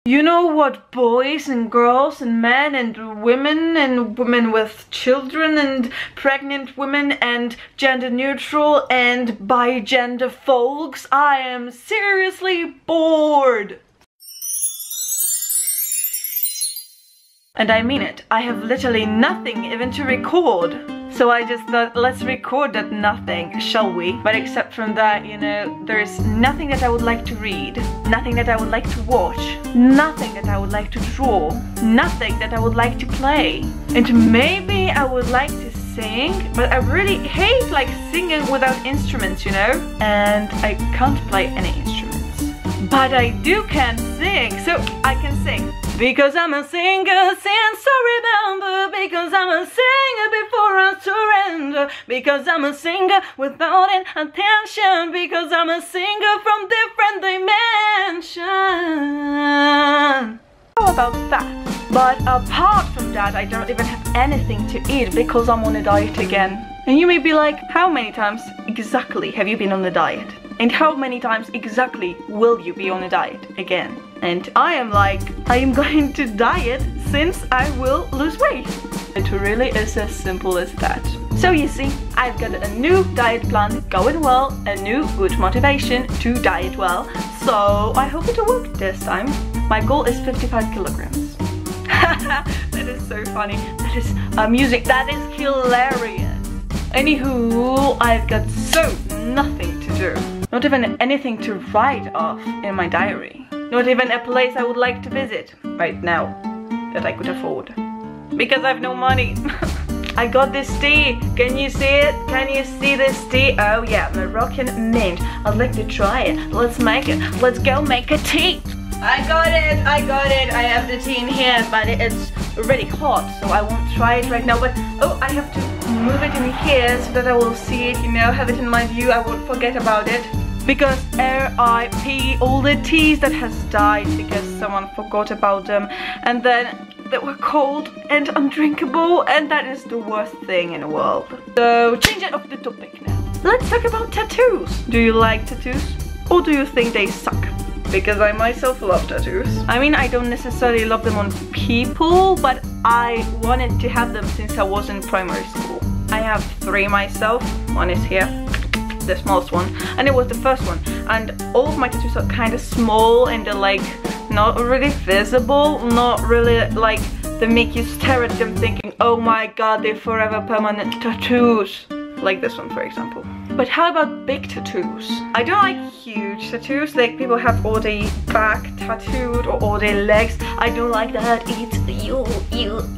You know what boys and girls and men and women with children and pregnant women and gender neutral and bi-gender folks, I am seriously bored. And I mean it, I have literally nothing even to record. So I just thought, let's record that nothing, shall we? But except from that, you know, there's nothing that I would like to read, nothing that I would like to watch, nothing that I would like to draw, nothing that I would like to play. And maybe I would like to sing, but I really hate like singing without instruments, you know? And I can't play any instruments. But I can sing, so I can sing. Because I'm a singer since I remember. Because I'm a singer before I surrender. Because I'm a singer without an attention. Because I'm a singer from different dimensions. How about that? But apart from that, I don't even have anything to eat because I'm on a diet again. And you may be like, how many times exactly have you been on a diet? And how many times exactly will you be on a diet again? And I am like, I am going to diet since I will lose weight. It really is as simple as that. So you see, I've got a new diet plan going well, a new good motivation to diet well. So I hope it will work this time. My goal is 55 kilograms. That is so funny. That is amusing. That is hilarious. Anywho, I've got so nothing to do. Not even anything to write off in my diary. Not even a place I would like to visit right now that I could afford. Because I have no money. I got this tea. Can you see it? Can you see this tea? Oh yeah, Moroccan mint. I'd like to try it. Let's make it. Let's go make a tea. I got it. I have the tea in here, but it's already hot, so I won't try it right now. But oh, I have to move it in here so that I will see it, you know, have it in my view. I won't forget about it. Because R.I.P. all the teas that has died because someone forgot about them, and then they were cold and undrinkable, and that is the worst thing in the world. So change it off the topic now. Let's talk about tattoos. Do you like tattoos? Or do you think they suck? Because I myself love tattoos. I mean, I don't necessarily love them on people, but I wanted to have them since I was in primary school. I have 3 myself. One is here, the smallest one, and it was the first one. And all of my tattoos are kind of small and they're like not really visible, not really like they make you stare at them thinking, oh my god, they're forever permanent tattoos. Like this one, for example. But how about big tattoos? I don't like huge tattoos, like people have all their back tattooed or all their legs. I don't like that. It's you.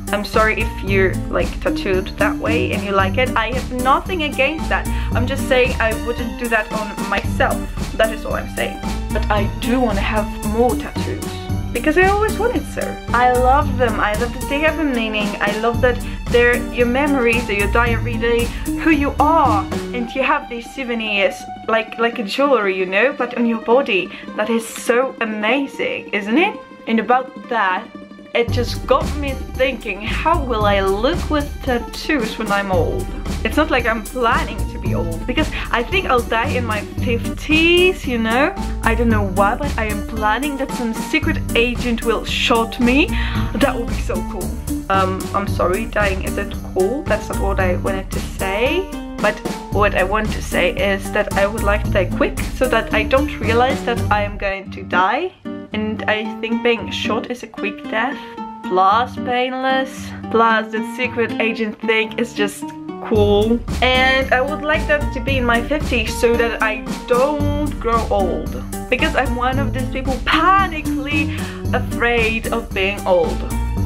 I'm sorry if you're like tattooed that way and you like it. I have nothing against that. I'm just saying I wouldn't do that on myself. That is all I'm saying. But I do want to have more tattoos. Because I always wanted so. I love them. I love that they have a meaning. I love that they're your memories, they're your diary, they're who you are. And you have these souvenirs, like a jewelry, you know, but on your body. That is so amazing, isn't it? And about that, it just got me thinking, how will I look with tattoos when I'm old? It's not like I'm planning to be old, because I think I'll die in my 50s, you know? I don't know why, but I am planning that some secret agent will shoot me. That would be so cool. I'm sorry, dying isn't cool. That's not what I wanted to say. But what I want to say is that I would like to die quick, so that I don't realize that I am going to die. And I think being shot is a quick death, plus painless, plus the secret agent thing is just cool. And I would like that to be in my 50s so that I don't grow old. Because I'm one of these people panically afraid of being old.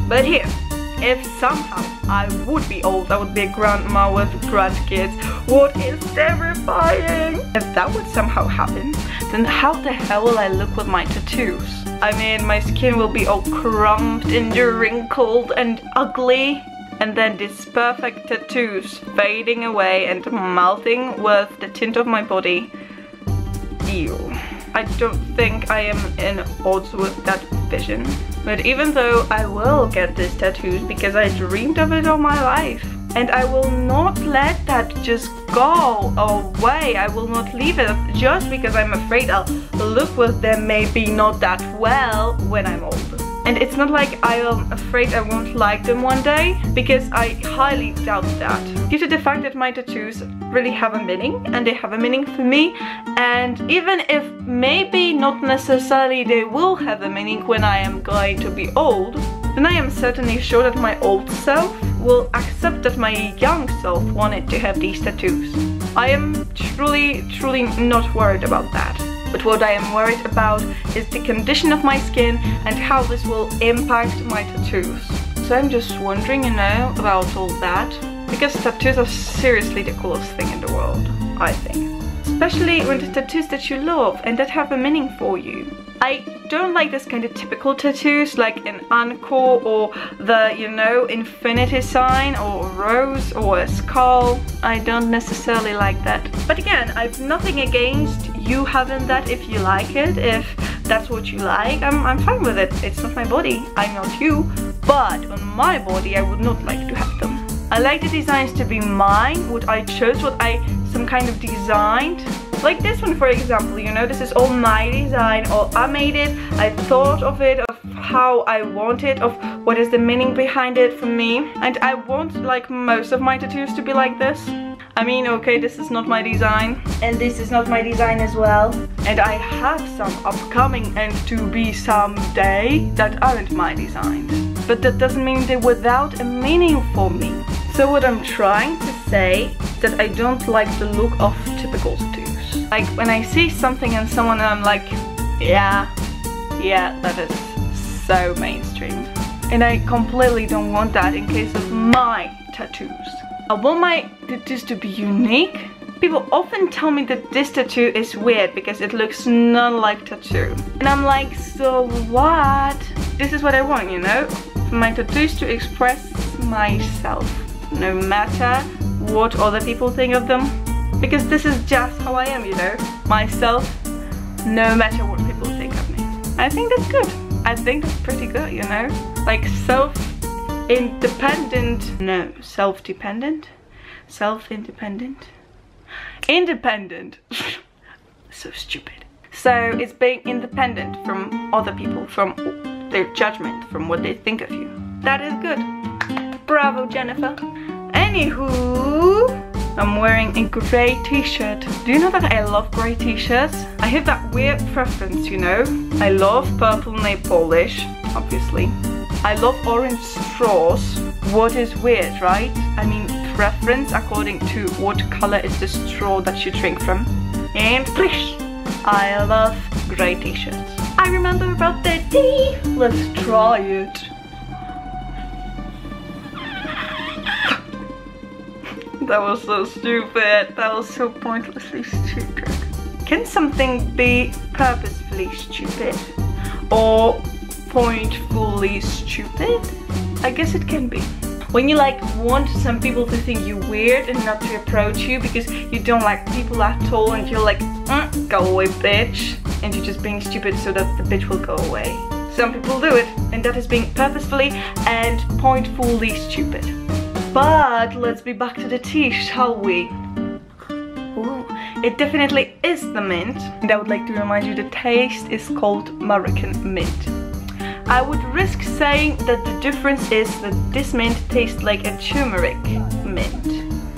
But here, if somehow I would be old, I would be a grandma with grandkids. What is terrifying? If that would somehow happen, then how the hell will I look with my tattoos? I mean, my skin will be all crumped and wrinkled and ugly. And then these perfect tattoos fading away and melting with the tint of my body. Ew. I don't think I am in odds with that vision. But even though I will get these tattoos because I dreamed of it all my life, and I will not let that just go away. I will not leave it just because I'm afraid I'll look with them maybe not that well when I'm older. And it's not like I am afraid I won't like them one day, because I highly doubt that. Due to the fact that my tattoos really have a meaning, and they have a meaning for me, and even if maybe not necessarily they will have a meaning when I am going to be old, then I am certainly sure that my old self will accept that my young self wanted to have these tattoos. I am truly not worried about that. But what I am worried about is the condition of my skin and how this will impact my tattoos. So I'm just wondering, you know, about all that. Because tattoos are seriously the coolest thing in the world, I think. Especially when the tattoos that you love and that have a meaning for you. I don't like this kind of typical tattoos like an anchor or the, you know, infinity sign or a rose or a skull. I don't necessarily like that. But again, I've nothing against you having that if you like it, if that's what you like. I'm fine with it. It's not my body, I'm not you. But on my body I would not like to have them. I like the designs to be mine, what I chose, what I some kind of designed. Like this one, for example, you know, this is all my design, or I made it, I thought of it, of how I want it, of what is the meaning behind it for me. And I want, like most of my tattoos, to be like this. I mean, okay, this is not my design, and this is not my design as well. And I have some upcoming and to be someday that aren't my designs. But that doesn't mean they're without a meaning for me. So what I'm trying to say is that I don't like the look of typical tattoos. Like when I see something in someone and I'm like, yeah, that is so mainstream. And I completely don't want that in case of my tattoos. I want my tattoos to be unique. People often tell me that this tattoo is weird because it looks none like tattoo. And I'm like, so what? This is what I want, you know? For my tattoos to express myself, no matter what other people think of them. Because this is just how I am, you know? Myself, no matter what people think of me. I think that's good. I think that's pretty good, you know? Like self-independent. No, self-dependent? Self-independent? Independent. So stupid. So it's being independent from other people, from their judgment, from what they think of you. That is good. Bravo, Jennifer. Anywho, I'm wearing a grey t-shirt. Do you know that I love grey t-shirts? I have that weird preference, you know? I love purple nail polish, obviously. I love orange straws. What is weird, right? I mean, preference according to what color is the straw that you drink from. And plish! I love grey t-shirts. I remember about the tea. Let's try it. That was so stupid. That was so pointlessly stupid. Can something be purposefully stupid? Or pointfully stupid? I guess it can be. When you like want some people to think you weird and not to approach you because you don't like people at all and you're like, go away bitch, and you're just being stupid so that the bitch will go away. Some people do it, and that is being purposefully and pointfully stupid. But let's be back to the tea, shall we? Ooh, it definitely is the mint, and I would like to remind you the taste is called American mint. I would risk saying that the difference is that this mint tastes like a turmeric mint.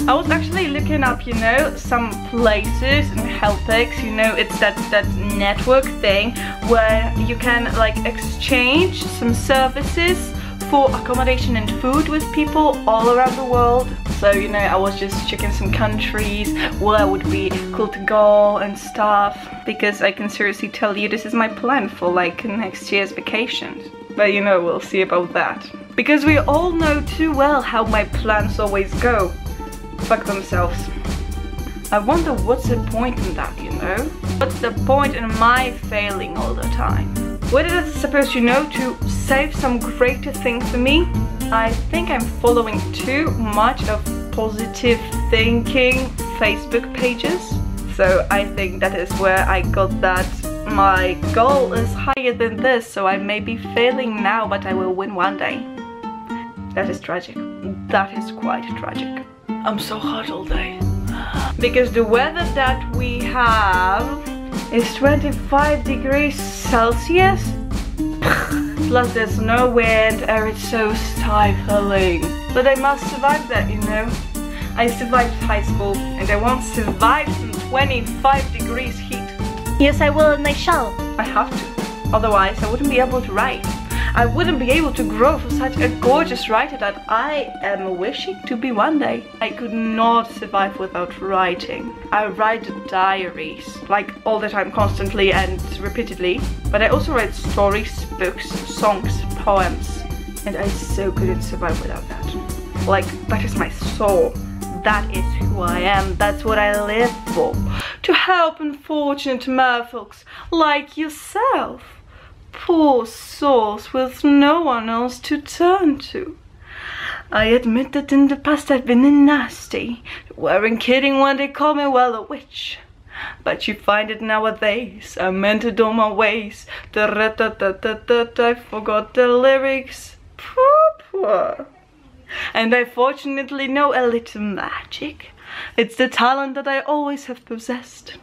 I was actually looking up, you know, some places and Helpex, you know, it's that network thing where you can like exchange some services for accommodation and food with people all around the world. So, you know, I was just checking some countries where would be cool to go and stuff, because I can seriously tell you this is my plan for like next year's vacations. But you know, we'll see about that. Because we all know too well how my plans always go. Fuck themselves. I wonder what's the point in that, you know? What's the point in my failing all the time? What is it supposed, you know, to save some greater thing for me? I think I'm following too much of positive thinking Facebook pages. So I think that is where I got that my goal is higher than this, so I may be failing now, but I will win one day. That is tragic. That is quite tragic. I'm so hot all day. Because the weather that we have is 25 degrees Celsius. Plus there's no wind and it's so stifling. But I must survive that, you know. I survived high school and I won't survive some 25 degrees heat. Yes, I will and I shall. I have to. Otherwise I wouldn't be able to write. I wouldn't be able to grow for such a gorgeous writer that I am wishing to be one day. I could not survive without writing. I write diaries, like all the time, constantly and repeatedly. But I also write stories, books, songs, poems. And I so couldn't survive without that. Like, that is my soul. That is who I am. That's what I live for. To help unfortunate merfolks like yourself. Poor souls with no one else to turn to. I admit that in the past I've been a nasty. Weren't kidding when they call me, well, a witch. But you find it nowadays. I mended all my ways. I forgot the lyrics. Poor. And I fortunately know a little magic. It's the talent that I always have possessed.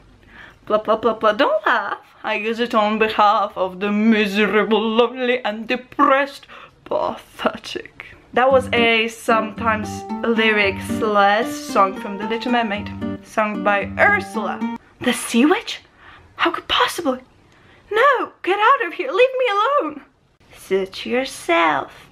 Blah blah blah blah, don't laugh. I use it on behalf of the miserable, lonely and depressed. Pathetic. That was a sometimes lyricless song from The Little Mermaid, sung by Ursula. The Sea Witch? How could possibly? No, get out of here, leave me alone. Suit yourself.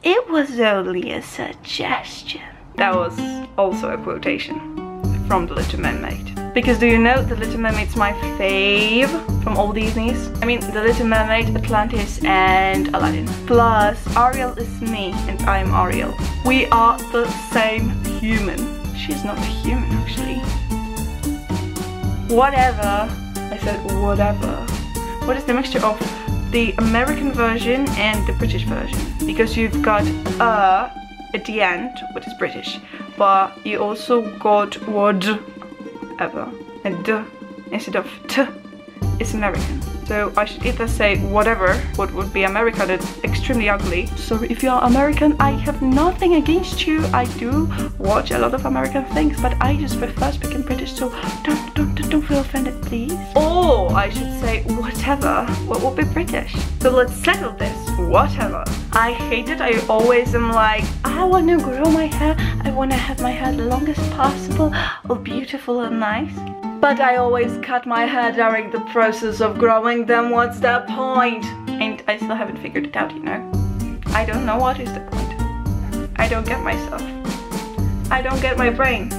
It was only a suggestion. That was also a quotation from The Little Mermaid. Because do you know The Little Mermaid's my fave from all Disney's? I mean, The Little Mermaid, Atlantis and Aladdin. Plus, Ariel is me and I'm Ariel. We are the same human. She's not human actually. Whatever. I said whatever. What is the mixture of the American version and the British version? Because you've got at the end, which is British, but you also got whatever, and d instead of t is American. So I should either say whatever, what would be American, that's extremely ugly. Sorry if you are American, I have nothing against you. I do watch a lot of American things, but I just prefer speaking British, so don't feel offended, please. Or I should say whatever, what would be British. So let's settle this, whatever. I hate it, I always am like, I want to grow my hair, I want to have my hair the longest possible, all beautiful and nice. But I always cut my hair during the process of growing them, what's the point? And I still haven't figured it out, you know. I don't know what is the point. I don't get myself. I don't get my brain.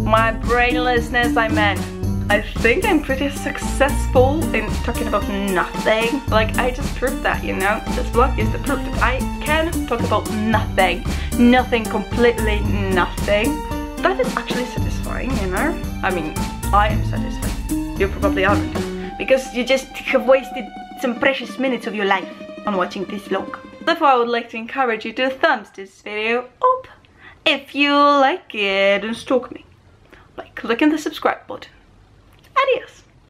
My brainlessness, I meant. I think I'm pretty successful in talking about nothing. Like, I just proved that, you know. This vlog is the proof that I can talk about nothing. Nothing, completely nothing. That is actually satisfying, you know. I mean, I am satisfied. You probably aren't. Because you just have wasted some precious minutes of your life on watching this vlog. Therefore, I would like to encourage you to thumbs this video up if you like it and stalk me by clicking the subscribe button. Adios!